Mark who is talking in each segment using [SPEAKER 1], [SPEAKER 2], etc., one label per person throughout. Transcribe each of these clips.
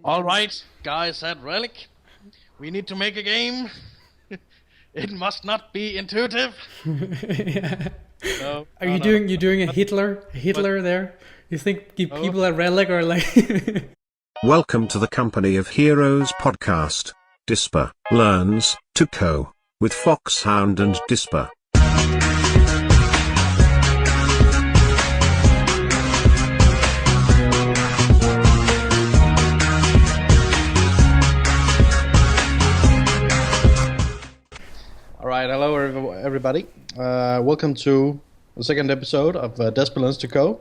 [SPEAKER 1] All right, guys at Relic, we need to make a game. It must not be intuitive.
[SPEAKER 2] Yeah.
[SPEAKER 1] No,
[SPEAKER 2] Are
[SPEAKER 1] no,
[SPEAKER 2] you
[SPEAKER 1] no.
[SPEAKER 2] doing a Hitler
[SPEAKER 1] But
[SPEAKER 2] there? You think
[SPEAKER 1] no.
[SPEAKER 2] people at Relic are like
[SPEAKER 3] Welcome to the Company of Heroes podcast. Disper learns to co with Foxhound and Disper.
[SPEAKER 1] All right, hello everybody. Welcome to the second episode of Desperate to Go.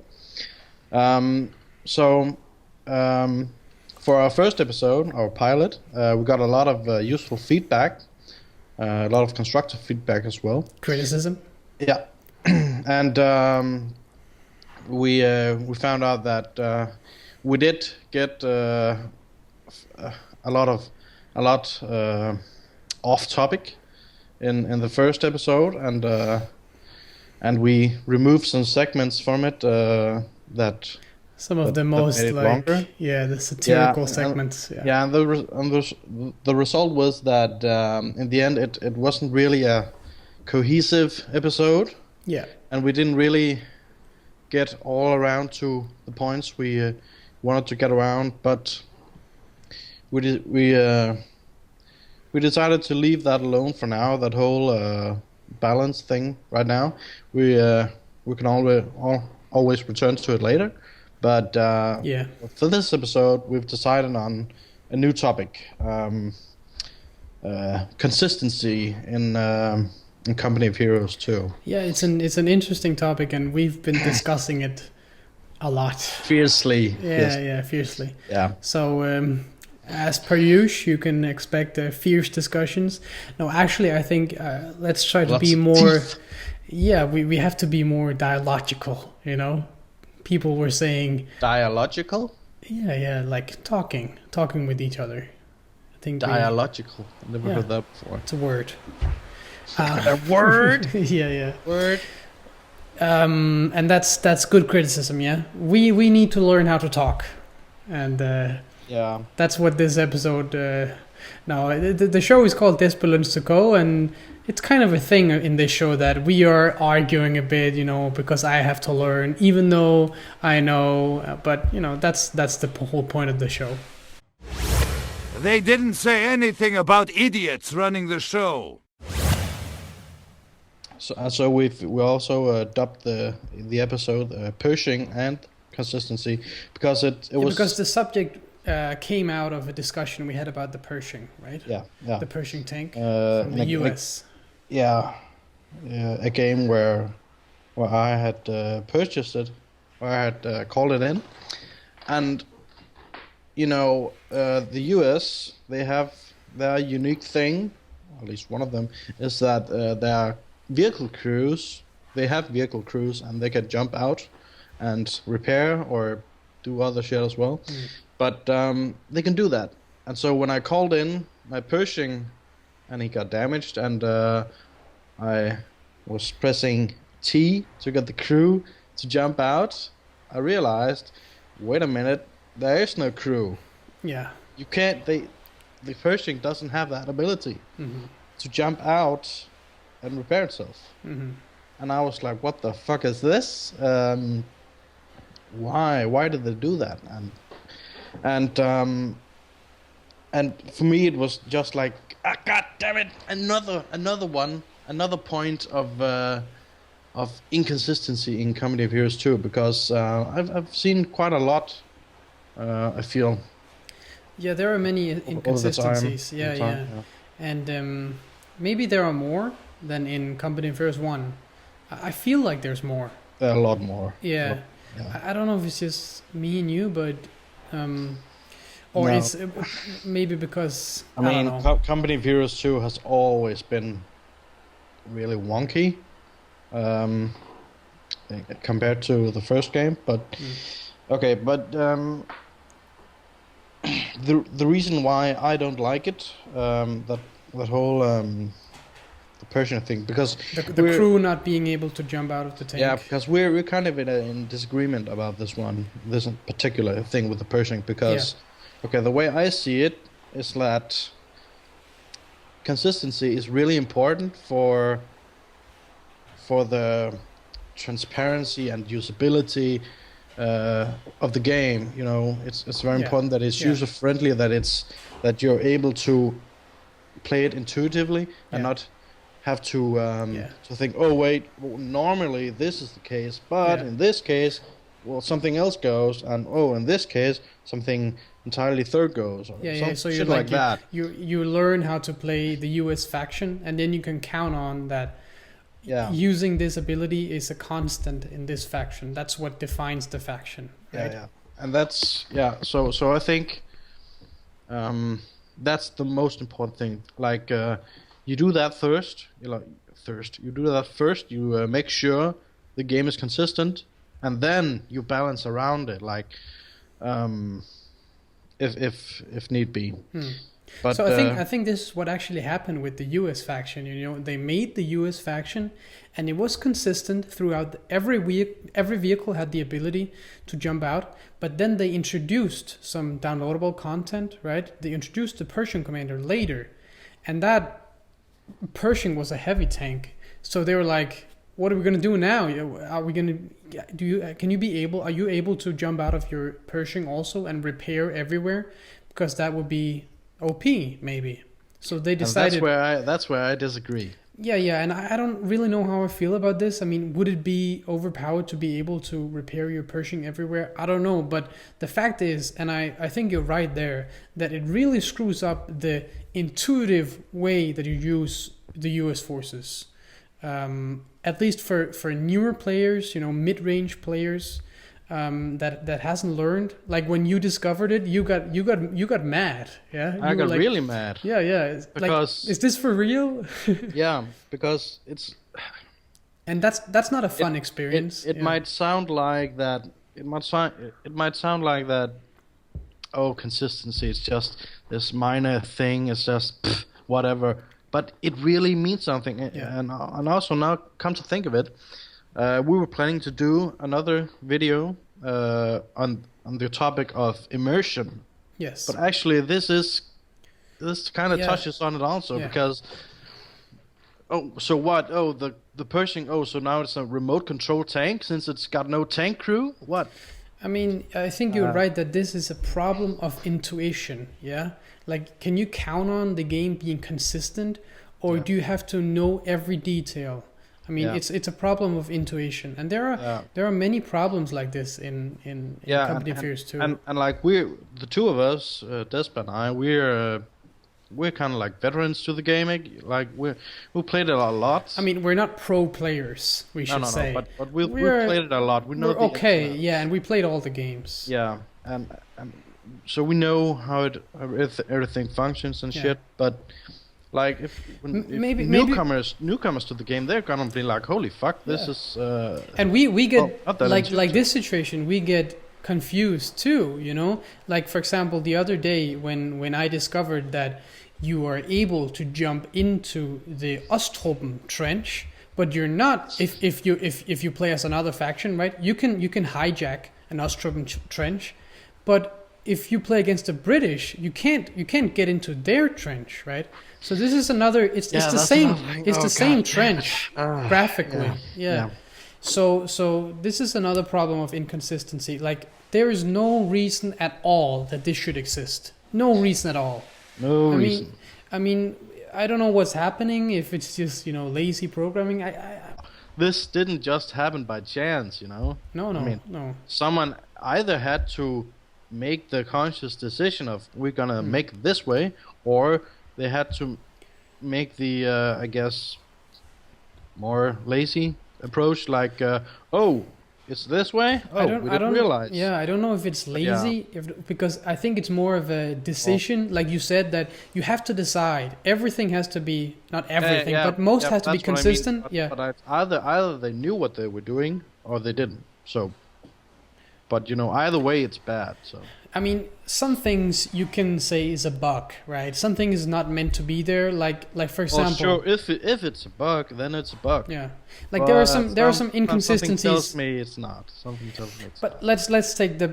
[SPEAKER 1] For our first episode, our pilot, we got a lot of useful feedback, a lot of constructive feedback as well.
[SPEAKER 2] criticism?
[SPEAKER 1] Yeah, and we found out that we did get a lot off topic in the first episode, and we removed some segments from it that.
[SPEAKER 2] Some of the
[SPEAKER 1] that
[SPEAKER 2] most
[SPEAKER 1] made it
[SPEAKER 2] like
[SPEAKER 1] longer.
[SPEAKER 2] the satirical
[SPEAKER 1] Yeah,
[SPEAKER 2] segments.
[SPEAKER 1] Yeah, and the result was that in the end it wasn't really a cohesive episode,
[SPEAKER 2] Yeah.
[SPEAKER 1] and we didn't really get all around to the points we wanted to get around. But we decided to leave that alone for now. That whole balance thing right now. We can always return to it later. But for this episode, we've decided on a new topic: consistency in Company of Heroes 2.
[SPEAKER 2] Yeah, it's an interesting topic, and we've been discussing it a lot.
[SPEAKER 1] Fiercely.
[SPEAKER 2] Fiercely.
[SPEAKER 1] Yeah.
[SPEAKER 2] So, as per usual, you can expect fierce discussions. No, actually, I think let's try to
[SPEAKER 1] Lots
[SPEAKER 2] be
[SPEAKER 1] of
[SPEAKER 2] more.
[SPEAKER 1] teeth.
[SPEAKER 2] Yeah, we have to be more dialogical. You know, people were saying.
[SPEAKER 1] Dialogical?
[SPEAKER 2] Yeah, like talking with each other. I think
[SPEAKER 1] Dialogical. I've never heard that before.
[SPEAKER 2] it's a word.
[SPEAKER 1] A word?
[SPEAKER 2] Yeah.
[SPEAKER 1] Word?
[SPEAKER 2] And that's good criticism. Yeah, we need to learn how to talk, and
[SPEAKER 1] Yeah.
[SPEAKER 2] that's what this episode. Now the show is called Desperate to Go, and it's kind of a thing in this show that we are arguing a bit, because I have to learn, even though I know. But that's the whole point of the show.
[SPEAKER 4] They didn't say anything about idiots running the show.
[SPEAKER 1] So we also dubbed the episode Pershing and Consistency because it was
[SPEAKER 2] Because the subject came out of a discussion we had about the Pershing, right?
[SPEAKER 1] yeah
[SPEAKER 2] The Pershing tank from
[SPEAKER 1] in
[SPEAKER 2] the US.
[SPEAKER 1] a game where I had purchased it, where I had called it in, and the US, they have their unique thing, at least one of them, is that their vehicle crews, they have vehicle crews and they can jump out and repair or do other shit as well. But they can do that. And so when I called in my Pershing and he got damaged, and I was pressing T to get the crew to jump out, I realized, wait a minute, there is no crew.
[SPEAKER 2] Yeah.
[SPEAKER 1] You can't, the Pershing doesn't have that ability to jump out and repair itself. And I was like, what the fuck is this? Why did they do that? And for me it was just like, god damn it, another point of inconsistency in Company of Heroes 2, because I've seen quite a lot, I feel.
[SPEAKER 2] Yeah, there are many inconsistencies.
[SPEAKER 1] All the time.
[SPEAKER 2] And maybe there are more than in Company of Heroes 1. I feel like there's more.
[SPEAKER 1] A lot more.
[SPEAKER 2] Yeah. I don't know if it's just me and you, but or
[SPEAKER 1] No.
[SPEAKER 2] it's maybe because
[SPEAKER 1] I
[SPEAKER 2] don't
[SPEAKER 1] mean,
[SPEAKER 2] know.
[SPEAKER 1] Company of Heroes 2 has always been really wonky compared to the first game, but okay, but the reason why I don't like it, that whole the Persian thing, because
[SPEAKER 2] The crew not being able to jump out of the tank.
[SPEAKER 1] yeah, because we're kind of in disagreement about this particular thing with the Pershing, because Okay, the way I see it is that consistency is really important for the transparency and usability of the game. You know, it's very important that it's user friendly, that you're able to play it intuitively and not have to think, oh wait, well, normally this is the case, but in this case, well, something else goes, and oh, in this case, something entirely third goes, or
[SPEAKER 2] So
[SPEAKER 1] shit like that.
[SPEAKER 2] You learn how to play the US faction, and then you can count on that. Using this ability is a constant in this faction. That's what defines the faction. Right?
[SPEAKER 1] And that's So I think that's the most important thing. Like you do that first. You do that first. You make sure the game is consistent, and then you balance around it. Like if need be. But,
[SPEAKER 2] so I think this is what actually happened with the US faction. You know, they made the US faction, and it was consistent throughout. Every vehicle had the ability to jump out, but then they introduced some downloadable content. Right? They introduced the Pershing commander later, and that Pershing was a heavy tank. So they were like, "What are we gonna do now? Are we gonna Are you able to jump out of your Pershing also and repair everywhere? Because that would be OP maybe." So they decided.
[SPEAKER 1] And that's where I disagree.
[SPEAKER 2] Yeah, and I don't really know how I feel about this. I mean, would it be overpowered to be able to repair your Pershing everywhere? I don't know, but the fact is, and I think you're right there, that it really screws up the intuitive way that you use the US forces. At least for newer players, you know, mid-range players, that hasn't learned. Like when you discovered it, you got mad. Yeah,
[SPEAKER 1] I got really mad.
[SPEAKER 2] Yeah.
[SPEAKER 1] Because
[SPEAKER 2] is this for real?
[SPEAKER 1] Yeah, because it's.
[SPEAKER 2] And that's not a fun experience.
[SPEAKER 1] It might sound like that. It might sound like that. Oh, consistency. It's just this minor thing. It's just whatever. But it really means something. And also now, come to think of it, we were planning to do another video on the topic of immersion.
[SPEAKER 2] Yes.
[SPEAKER 1] But actually, this kind of touches on it also because. Oh, so what? Oh, the Pershing. Oh, so now it's a remote control tank since it's got no tank crew. What?
[SPEAKER 2] I mean, I think you're right that this is a problem of intuition. Yeah. Like, can you count on the game being consistent, or do you have to know every detail? I mean, it's a problem of intuition, and there are many problems like this in Company of Fears too.
[SPEAKER 1] And like the two of us, Despa and I, we're kind of like veterans to the gaming. Like we played it a lot.
[SPEAKER 2] I mean, we're not pro players. We should say,
[SPEAKER 1] but we played it a lot. We know.
[SPEAKER 2] And we played all the games.
[SPEAKER 1] Yeah, and so we know how everything functions and shit. But like if newcomers to the game, they're gonna be like, holy fuck, this is.
[SPEAKER 2] And we get like this situation, we get confused too. You know, like for example, the other day when I discovered that you are able to jump into the Ostrupen trench, but you're not if you play as another faction, right? You can hijack an Ostrupen trench, but if you play against the British, you can't get into their trench, right? So this is another. It's the same trench graphically. Yeah. So this is another problem of inconsistency. Like there is no reason at all that this should exist. No reason at all.
[SPEAKER 1] No reason.
[SPEAKER 2] I mean, I don't know what's happening. If it's just lazy programming.
[SPEAKER 1] This didn't just happen by chance, No. I mean, someone either had to make the conscious decision of we're gonna make it this way, or they had to make the I guess more lazy approach, like it's this way. We didn't realize.
[SPEAKER 2] Yeah, I don't know if it's lazy, because I think it's more of a decision. Like you said, that you have to decide. Everything has to be, not everything, but most has to be consistent.
[SPEAKER 1] I mean. But either they knew what they were doing or they didn't. So, but either way, it's bad. So
[SPEAKER 2] I mean, some things you can say is a bug, right? Something is not meant to be there. Like for example,
[SPEAKER 1] Well, sure. If it's a bug, then it's a bug.
[SPEAKER 2] yeah, like there are some inconsistencies.
[SPEAKER 1] Something tells me it's not. Something tells me it's
[SPEAKER 2] But
[SPEAKER 1] not.
[SPEAKER 2] let's take the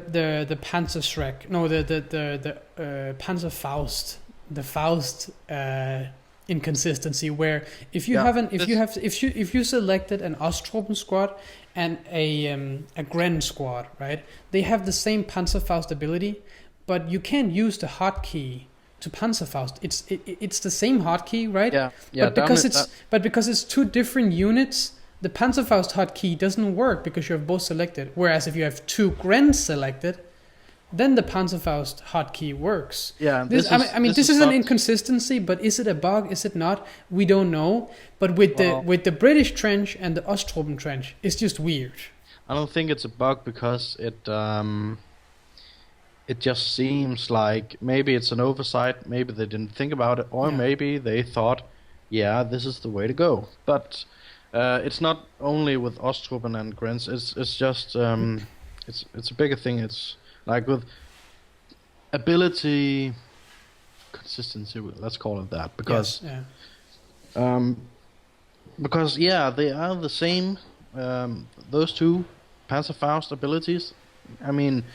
[SPEAKER 2] Panzerschreck. No, the Panzerfaust, the Faust inconsistency, where if you selected an Osttruppen squad and a Gren squad, right? They have the same Panzerfaust ability, but you can't use the hotkey to Panzerfaust. It's the same hotkey, right?
[SPEAKER 1] Yeah.
[SPEAKER 2] But because it's two different units, the Panzerfaust hotkey doesn't work because you have both selected. Whereas if you have two Grens selected, then the Panzerfaust hotkey works.
[SPEAKER 1] Yeah.
[SPEAKER 2] This is an inconsistency, but is it a bug? Is it not? We don't know. But with the British trench and the Osttruppen trench, it's just weird.
[SPEAKER 1] I don't think it's a bug because it just seems like maybe it's an oversight. Maybe they didn't think about it, or maybe they thought, yeah, this is the way to go. But it's not only with Osttruppen and Grens. It's just it's a bigger thing. It's like with ability consistency, let's call it that, because they are the same. Those two Panzerfaust abilities, I mean,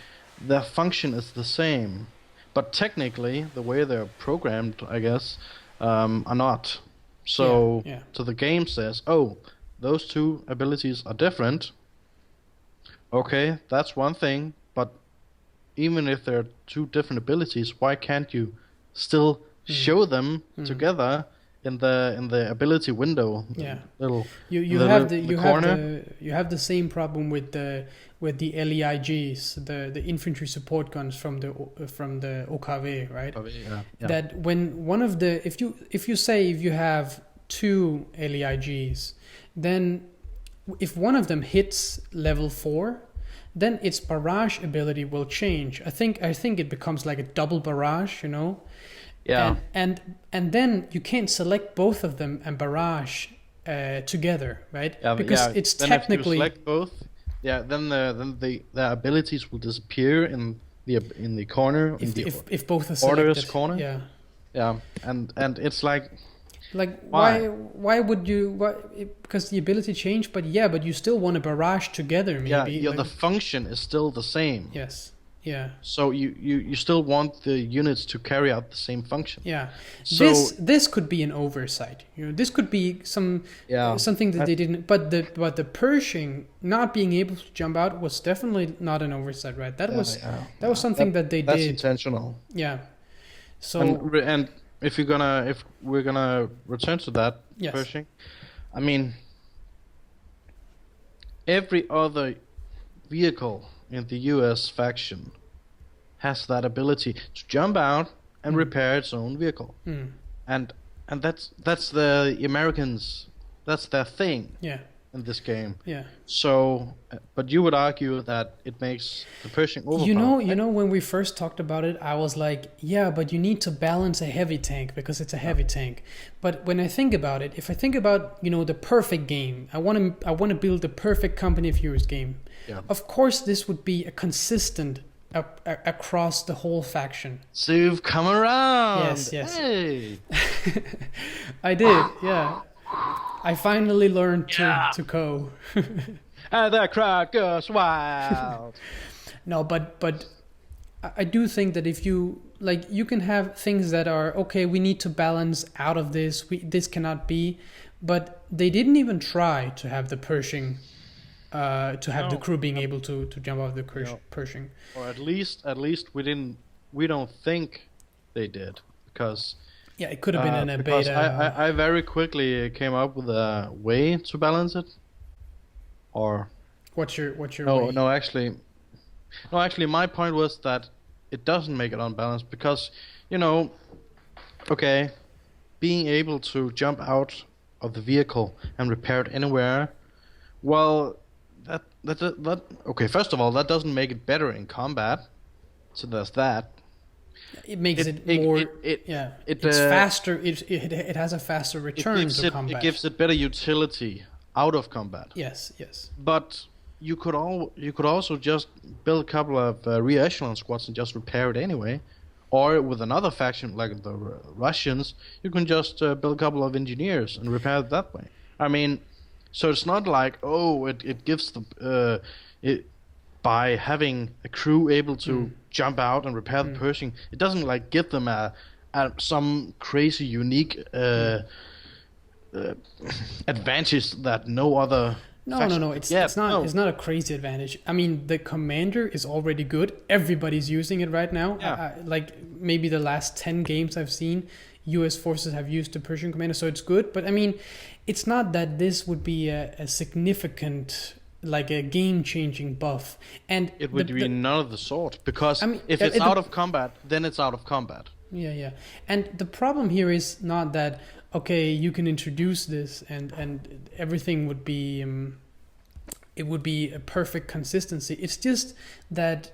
[SPEAKER 1] their function is the same, but technically the way they're programmed, I guess, are not. So the game says, oh, those two abilities are different. Okay, that's one thing, but even if they're two different abilities, why can't you still show them together in the ability window?
[SPEAKER 2] Yeah,
[SPEAKER 1] you
[SPEAKER 2] have the same problem with the LEIGs, the infantry support guns from the OKW, right?
[SPEAKER 1] Yeah.
[SPEAKER 2] That when one of the if you have two LEIGs, then if one of them hits level 4, then its barrage ability will change. I think it becomes like a double barrage, you know.
[SPEAKER 1] Yeah.
[SPEAKER 2] And then you can't select both of them and barrage together, right?
[SPEAKER 1] Yeah,
[SPEAKER 2] because it's
[SPEAKER 1] then
[SPEAKER 2] technically
[SPEAKER 1] if you select both. Yeah, then the abilities will disappear in the corner
[SPEAKER 2] if both are
[SPEAKER 1] orders
[SPEAKER 2] selected.
[SPEAKER 1] corner.
[SPEAKER 2] Yeah.
[SPEAKER 1] Yeah, and it's like
[SPEAKER 2] why would you? Because the ability changed, but you still want to barrage together, maybe.
[SPEAKER 1] Yeah, the function is still the same.
[SPEAKER 2] Yes. Yeah.
[SPEAKER 1] So you still want the units to carry out the same function.
[SPEAKER 2] Yeah.
[SPEAKER 1] So
[SPEAKER 2] this could be an oversight. You know, this could be something that they didn't. But the Pershing not being able to jump out was definitely not an oversight, right? That was something that they did.
[SPEAKER 1] That's intentional.
[SPEAKER 2] Yeah. So
[SPEAKER 1] and if we're gonna return to that, Pershing, I mean, every other vehicle in the U.S. faction has that ability to jump out and repair its own vehicle, and that's the Americans. That's their thing.
[SPEAKER 2] Yeah.
[SPEAKER 1] In this game.
[SPEAKER 2] Yeah.
[SPEAKER 1] So, but you would argue that it makes the Pershing overpowered.
[SPEAKER 2] You know, when we first talked about it, I was like, yeah, but you need to balance a heavy tank because it's a heavy tank. But when I think about it, if I think about, the perfect game, I want to build the perfect Company of Heroes game.
[SPEAKER 1] Yeah.
[SPEAKER 2] Of course, this would be a consistent across the whole faction.
[SPEAKER 1] So you've come around.
[SPEAKER 2] Yes.
[SPEAKER 1] Hey.
[SPEAKER 2] I did. Yeah. I finally learned to co.
[SPEAKER 1] And the crowd goes wild.
[SPEAKER 2] No, but I do think that if you can have things that are okay, we need to balance out of this. This cannot be, but they didn't even try to have the Pershing, the crew being able to jump off the Pershing.
[SPEAKER 1] Or at least we don't think they did, because.
[SPEAKER 2] Yeah, it could have been in a
[SPEAKER 1] because
[SPEAKER 2] beta.
[SPEAKER 1] I very quickly came up with a way to balance it. Or
[SPEAKER 2] what's your way?
[SPEAKER 1] No, actually, my point was that it doesn't make it unbalanced because, okay, being able to jump out of the vehicle and repair it anywhere, well, that okay. First of all, that doesn't make it better in combat. So there's that.
[SPEAKER 2] It makes it more. It's faster. It has a faster return to combat.
[SPEAKER 1] It gives it better utility out of combat.
[SPEAKER 2] Yes.
[SPEAKER 1] But you could also just build a couple of rear echelon squads and just repair it anyway. Or with another faction like the Russians, you can just build a couple of engineers and repair it that way. I mean, so it's not like it gives it by having a crew able to jump out and repair the Pershing. It doesn't like give them some crazy unique advantage that no other.
[SPEAKER 2] No. It's not a crazy advantage. I mean, the commander is already good. Everybody's using it right now.
[SPEAKER 1] Yeah.
[SPEAKER 2] Like maybe the last 10 games I've seen, U.S. forces have used the Pershing commander, so it's good. But I mean, it's not that this would be a significant, like a game-changing buff. And
[SPEAKER 1] it would be none of the sort, because if it's out of combat, then it's out of combat.
[SPEAKER 2] Yeah. And the problem here is not that, okay, you can introduce this and everything would be it would be a perfect consistency. It's just that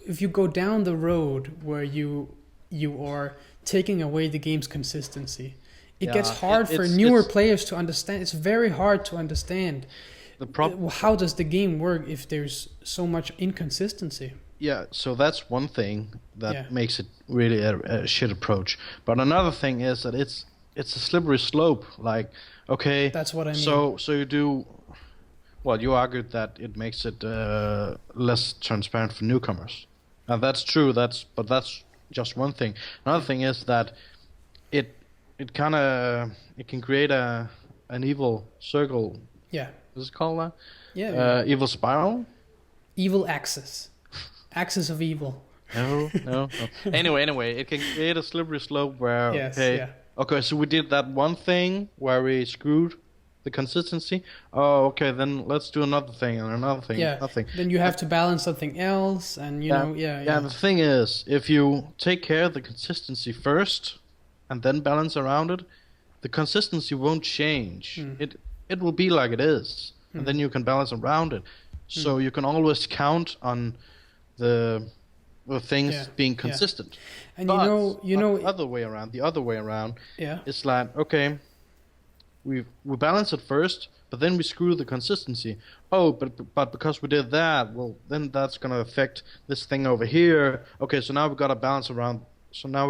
[SPEAKER 2] if you go down the road where you are taking away the game's consistency, it gets hard for newer players to understand. It's very hard to understand how does the game work if there's so much inconsistency.
[SPEAKER 1] Yeah, so that's one thing that makes it really a shit approach. But another thing is that it's a slippery slope. Like, okay,
[SPEAKER 2] that's what I mean.
[SPEAKER 1] So you do. Well, you argued that it makes it less transparent for newcomers. Now that's true. That's just one thing. Another thing is that it can create an evil circle.
[SPEAKER 2] Yeah.
[SPEAKER 1] Is it called that?
[SPEAKER 2] Yeah.
[SPEAKER 1] Evil spiral.
[SPEAKER 2] Evil axis. Axis of evil.
[SPEAKER 1] No. Anyway, it can create a slippery slope where okay, so we did that one thing where we screwed the consistency. Oh, okay, then let's do another thing and another thing.
[SPEAKER 2] Yeah.
[SPEAKER 1] Another thing.
[SPEAKER 2] Then you have to balance something else, and you know.
[SPEAKER 1] The thing is, if you take care of the consistency first and then balance around it, the consistency won't change. It will be like it is, and then you can balance around it. So you can always count on the things being consistent.
[SPEAKER 2] And
[SPEAKER 1] but
[SPEAKER 2] you know
[SPEAKER 1] the other way around
[SPEAKER 2] yeah,
[SPEAKER 1] it's like, okay, we balance it first, but then we screw the consistency. Oh, but because we did that, well, then that's gonna affect this thing over here. Okay, so now we gotta balance around. So now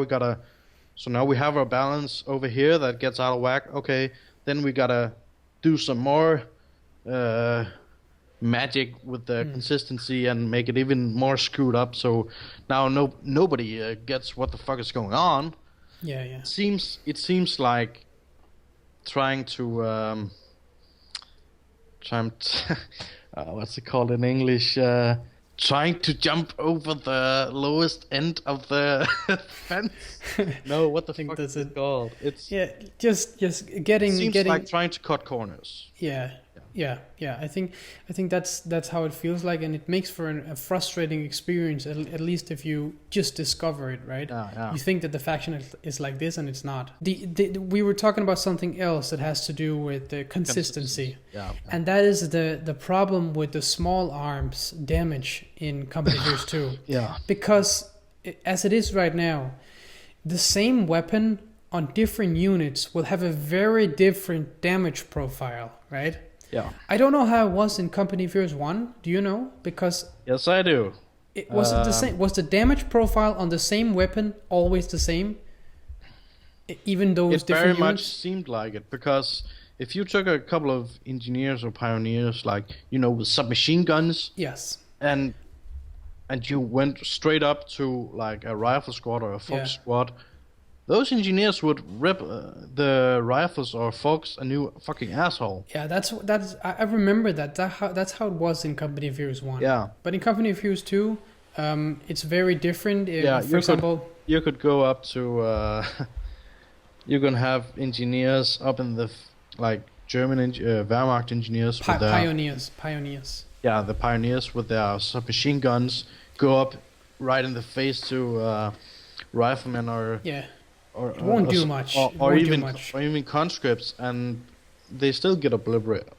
[SPEAKER 1] we have our balance over here that gets out of whack. Okay, then we gotta do some more magic with the consistency and make it even more screwed up. So now nobody gets what the fuck is going on.
[SPEAKER 2] Yeah.
[SPEAKER 1] It seems like trying to what's it called in English? Trying to jump over the lowest end of the fence. No, what the fuck is it called? It's
[SPEAKER 2] just getting.
[SPEAKER 1] Seems like trying to cut corners.
[SPEAKER 2] Yeah. I think that's how it feels like, and it makes for a frustrating experience. At least if you just discover it, right?
[SPEAKER 1] Yeah.
[SPEAKER 2] You think that the faction is like this, and it's not. We were talking about something else that has to do with the consistency.
[SPEAKER 1] Yeah.
[SPEAKER 2] And that is the problem with the small arms damage in Company Heroes 2.
[SPEAKER 1] Yeah.
[SPEAKER 2] Because as it is right now, the same weapon on different units will have a very different damage profile, right?
[SPEAKER 1] Yeah.
[SPEAKER 2] I don't know how it was in Company of Heroes 1. Do you know? Because
[SPEAKER 1] yes, I do.
[SPEAKER 2] Was it the same? Was the damage profile on the same weapon always the same? Even though it's different
[SPEAKER 1] very
[SPEAKER 2] units?
[SPEAKER 1] much seemed like it, because if you took a couple of engineers or pioneers, like, with submachine guns,
[SPEAKER 2] yes,
[SPEAKER 1] and you went straight up to like a rifle squad or a Fox squad, those engineers would rip the rifles or Fox a new fucking asshole.
[SPEAKER 2] Yeah, that's. I remember that. That's how it was in Company of Heroes 1.
[SPEAKER 1] Yeah.
[SPEAKER 2] But in Company of Heroes 2, it's very different.
[SPEAKER 1] For example, you could go up to. You can have engineers up in the German Wehrmacht engineers.
[SPEAKER 2] Pioneers.
[SPEAKER 1] Yeah, the pioneers with their submachine guns go up right in the face to riflemen or.
[SPEAKER 2] Yeah. It won't do much.
[SPEAKER 1] Or even conscripts, and they still get obliterated.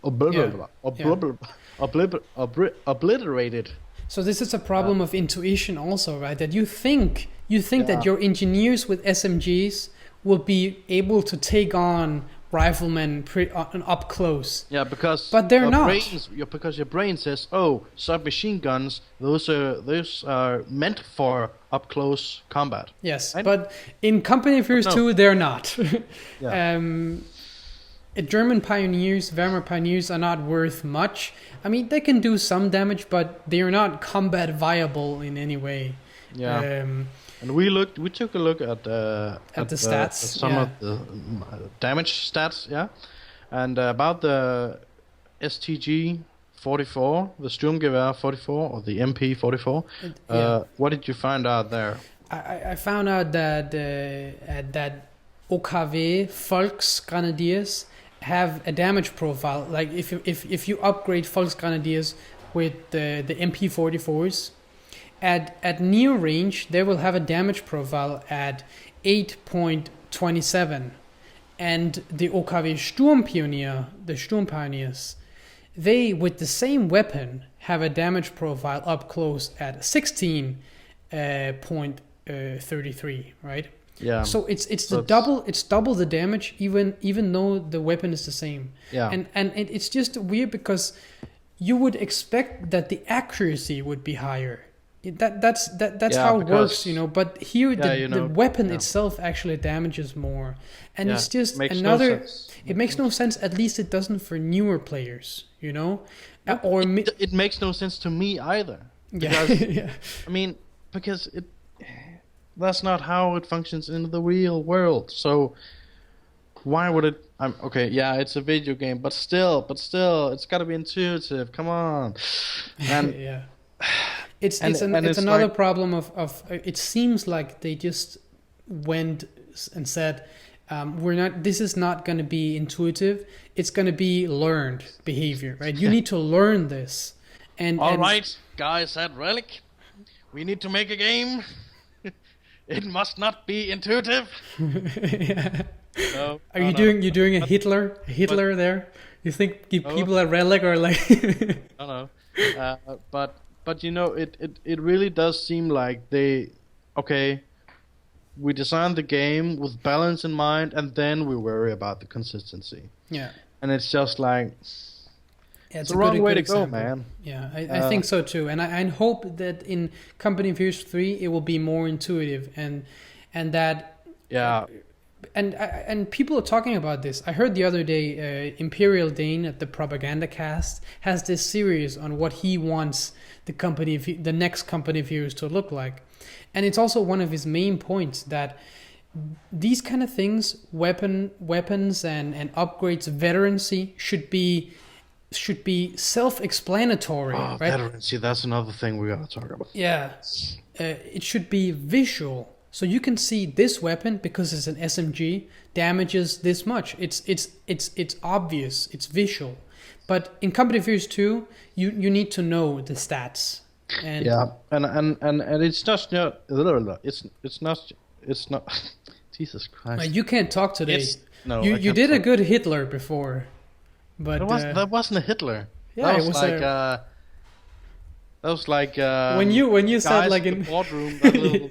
[SPEAKER 2] So this is a problem of intuition also, right? That you think that your engineers with SMGs will be able to take on riflemen up close.
[SPEAKER 1] Yeah, because
[SPEAKER 2] But they're
[SPEAKER 1] your
[SPEAKER 2] not.
[SPEAKER 1] because your brain says, "Oh, submachine guns. Those are meant for up close combat."
[SPEAKER 2] Yes,
[SPEAKER 1] Right?
[SPEAKER 2] but in Company of Heroes
[SPEAKER 1] No.
[SPEAKER 2] 2, they're not.
[SPEAKER 1] Yeah.
[SPEAKER 2] German pioneers, Wehrmacht pioneers are not worth much. I mean, they can do some damage, but they are not combat viable in any way.
[SPEAKER 1] Yeah. And we took a look at
[SPEAKER 2] the stats,
[SPEAKER 1] some
[SPEAKER 2] yeah.
[SPEAKER 1] of the damage stats, yeah, and about the STG 44, the Sturmgewehr 44 or the MP 44. What did you find out there?
[SPEAKER 2] I found out that OKW Volksgrenadiers have a damage profile. Like if you upgrade Volksgrenadiers with the MP44s, at near range they will have a damage profile at 8.27, and the OKW Sturmpionier, the Sturmpioneers, they with the same weapon have a damage profile up close at 16.33, right?
[SPEAKER 1] Yeah.
[SPEAKER 2] So it's double the damage even though the weapon is the same.
[SPEAKER 1] Yeah.
[SPEAKER 2] And it's just weird because you would expect that the accuracy would be higher. That's how it works, you know. But here the weapon itself actually damages more, and it's just another. It makes no sense. At least it doesn't for newer players, you know.
[SPEAKER 1] It makes no sense to me either. Because, I mean, because that's not how it functions in the real world. So why would it? It's a video game, but still, it's got to be intuitive. Come on, and
[SPEAKER 2] yeah. It's another like, problem of it seems like they just went and said this is not going to be intuitive, it's going to be learned behavior, right? You need to learn this. All
[SPEAKER 1] right, guys at Relic, we need to make a game. It must not be intuitive.
[SPEAKER 2] Yeah. Are you doing a Hitler there? You think people at Relic are like
[SPEAKER 1] no. But you know, it really does seem like we designed the game with balance in mind, and then we worry about the consistency.
[SPEAKER 2] Yeah.
[SPEAKER 1] And it's just like,
[SPEAKER 2] it's
[SPEAKER 1] the wrong way to go, man.
[SPEAKER 2] Yeah, I think so too. And I hope that in Company of Heroes 3 it will be more intuitive and that...
[SPEAKER 1] Yeah.
[SPEAKER 2] And people are talking about this. I heard the other day, Imperial Dane at the Propaganda Cast has this series on what he wants the next Company of Heroes to look like. And it's also one of his main points that these kind of things, weapons and upgrades, veterancy should be self-explanatory.
[SPEAKER 1] Oh,
[SPEAKER 2] right?
[SPEAKER 1] Veterancy, that's another thing we gotta talk about.
[SPEAKER 2] Yeah, it should be visual. So you can see this weapon, because it's an SMG, damages this much. It's obvious. It's visual. But in Company of Heroes 2, you need to know the stats. And it's not. Jesus Christ! You can't talk today. You did a good Hitler before, but
[SPEAKER 1] that wasn't a Hitler.
[SPEAKER 2] Yeah,
[SPEAKER 1] that was like
[SPEAKER 2] when you said like in
[SPEAKER 1] the boardroom, that little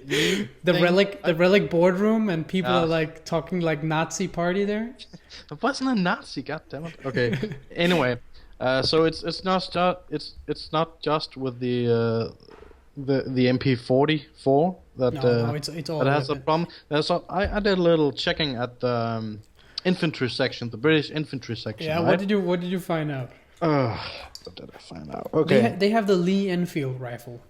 [SPEAKER 2] the relic boardroom, and people are like talking like Nazi party there.
[SPEAKER 1] It wasn't a Nazi, goddammit. Okay. Anyway, so it's not just with the MP44 that
[SPEAKER 2] it's all
[SPEAKER 1] that has a problem. So I did a little checking at the infantry section, the British infantry section.
[SPEAKER 2] Yeah,
[SPEAKER 1] right?
[SPEAKER 2] What did you find out?
[SPEAKER 1] What did I find out? Okay.
[SPEAKER 2] They have the Lee Enfield rifle,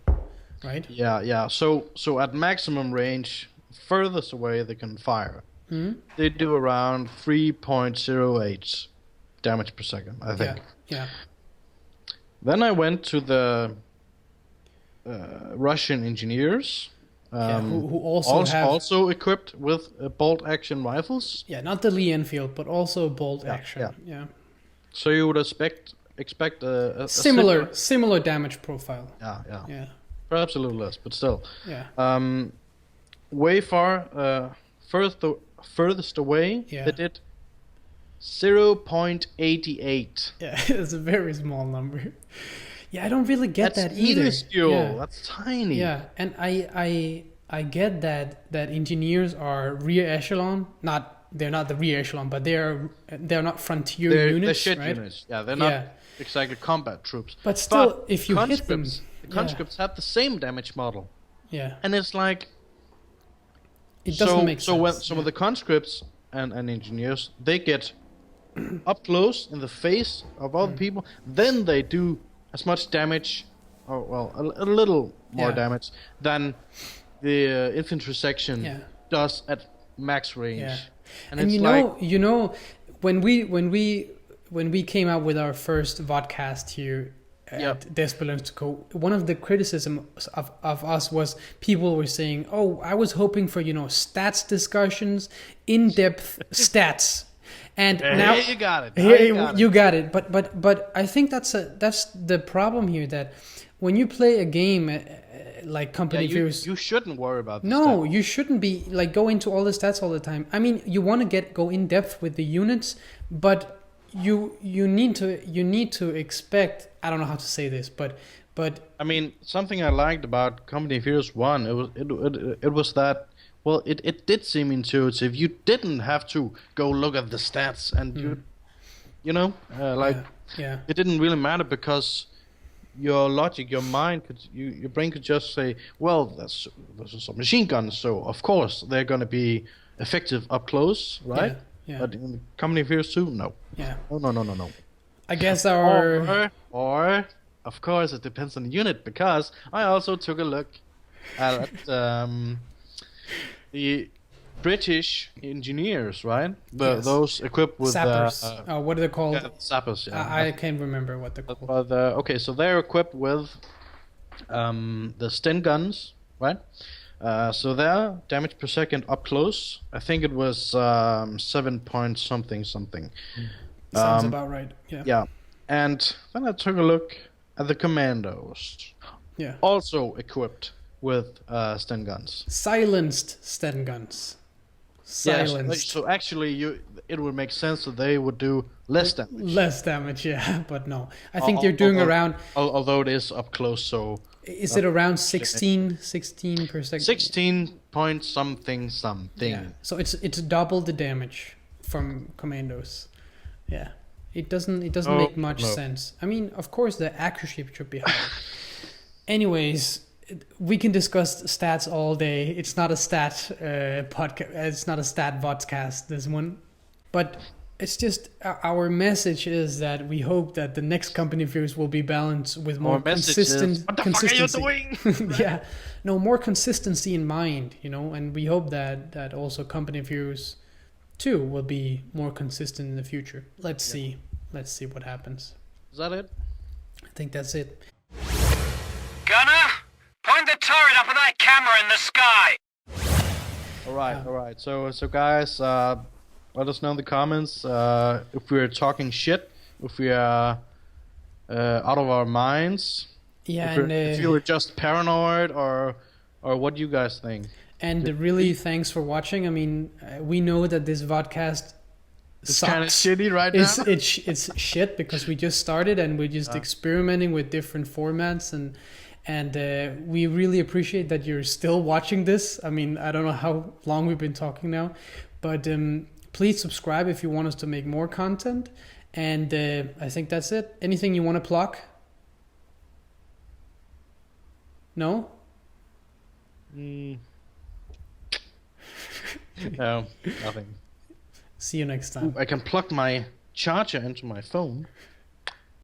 [SPEAKER 2] right?
[SPEAKER 1] Yeah. So at maximum range, furthest away they can fire.
[SPEAKER 2] Mm-hmm.
[SPEAKER 1] They do around 3.08 damage per second, I think.
[SPEAKER 2] Yeah.
[SPEAKER 1] Then I went to the Russian engineers,
[SPEAKER 2] who also
[SPEAKER 1] equipped with bolt action rifles.
[SPEAKER 2] Yeah, not the Lee Enfield, but also bolt action. Yeah.
[SPEAKER 1] So you would expect a
[SPEAKER 2] similar damage profile.
[SPEAKER 1] Yeah. Perhaps a little less, but still.
[SPEAKER 2] Yeah.
[SPEAKER 1] Way far furthest away, they did 0.88.
[SPEAKER 2] Yeah, it's a very small number. Yeah, I don't really get that either.
[SPEAKER 1] That's minuscule. That's tiny.
[SPEAKER 2] Yeah, and I get that engineers are rear echelon, not the rear echelon, but they're not frontier
[SPEAKER 1] They're
[SPEAKER 2] units,
[SPEAKER 1] shit
[SPEAKER 2] right?
[SPEAKER 1] units. Yeah, they're not exactly combat troops.
[SPEAKER 2] But still, if you hit them,
[SPEAKER 1] the conscripts have the same damage model, and it's like
[SPEAKER 2] it doesn't make sense.
[SPEAKER 1] So when some of the conscripts and engineers, they get up close in the face of other people, then they do as much damage, or well, a little more damage than the infantry section does at max range.
[SPEAKER 2] Yeah.
[SPEAKER 1] And
[SPEAKER 2] And
[SPEAKER 1] it's
[SPEAKER 2] you know, when we came out with our first vodcast here at Des Co, one of the criticisms of us was people were saying, "Oh, I was hoping for stats discussions, in-depth stats." And now
[SPEAKER 1] you got it.
[SPEAKER 2] You got it. But I think that's the problem here, that when you play a game like Company of Heroes,
[SPEAKER 1] you shouldn't worry about this.
[SPEAKER 2] No, you shouldn't be like go into all the stats all the time. I mean, you want to go in depth with the units, but you need to expect. I don't know how to say this, but
[SPEAKER 1] I mean, something I liked about Company of Heroes 1, it was that, well, it did seem intuitive. You didn't have to go look at the stats, and it didn't really matter, because your logic, your mind your brain could just say, well, those are some machine guns, so of course they're going to be effective up close, right?
[SPEAKER 2] Yeah.
[SPEAKER 1] But in the Company of Heroes 2, no.
[SPEAKER 2] Yeah.
[SPEAKER 1] No.
[SPEAKER 2] I guess
[SPEAKER 1] or of course it depends on the unit, because I also took a look at the British engineers, right? Those equipped with
[SPEAKER 2] sappers. What are they called?
[SPEAKER 1] Yeah, sappers. Yeah.
[SPEAKER 2] I can't remember what they're called.
[SPEAKER 1] But okay, so they're equipped with the Sten guns, right? So their damage per second up close, I think it was 7 point something.
[SPEAKER 2] Sounds about right. Yeah.
[SPEAKER 1] Yeah, and then I took a look at the commandos.
[SPEAKER 2] Yeah.
[SPEAKER 1] Also equipped with Sten guns.
[SPEAKER 2] Silenced Sten guns. Silenced.
[SPEAKER 1] Yes, so actually, it would make sense that they would do less damage.
[SPEAKER 2] Less damage, yeah, but no. I think they're doing around.
[SPEAKER 1] Although it is up close, so.
[SPEAKER 2] Is it around 16 per second?
[SPEAKER 1] 16 point something.
[SPEAKER 2] Yeah. So it's double the damage from commandos. Yeah. It doesn't make much sense. I mean, of course the accuracy should be higher. Anyways, we can discuss stats all day. It's not a stat podcast. It's not a stat vodcast, this one. But it's just our message is that we hope that the next Company of Heroes will be balanced with more consistency.
[SPEAKER 1] What the fuck are you doing?
[SPEAKER 2] Yeah, no, more consistency in mind, and we hope that also Company of Heroes 2 will be more consistent in the future. Let's see what happens.
[SPEAKER 1] Is that it?
[SPEAKER 2] I think that's it.
[SPEAKER 5] Gunner, point the turret up at that camera in the sky.
[SPEAKER 1] All right. So guys, let us know in the comments if we're talking shit, if we are out of our minds.
[SPEAKER 2] Yeah,
[SPEAKER 1] if you were just paranoid, or what do you guys think?
[SPEAKER 2] And really, thanks for watching. I mean, we know that this vodcast
[SPEAKER 1] it's kind of shitty right now.
[SPEAKER 2] It's shit because we just started and we're just experimenting with different formats, and we really appreciate that you're still watching this. I mean, I don't know how long we've been talking now, but please subscribe if you want us to make more content. And I think that's it. Anything you want to plug? No?
[SPEAKER 1] No, nothing.
[SPEAKER 2] See you next time.
[SPEAKER 1] I can plug my charger into my phone.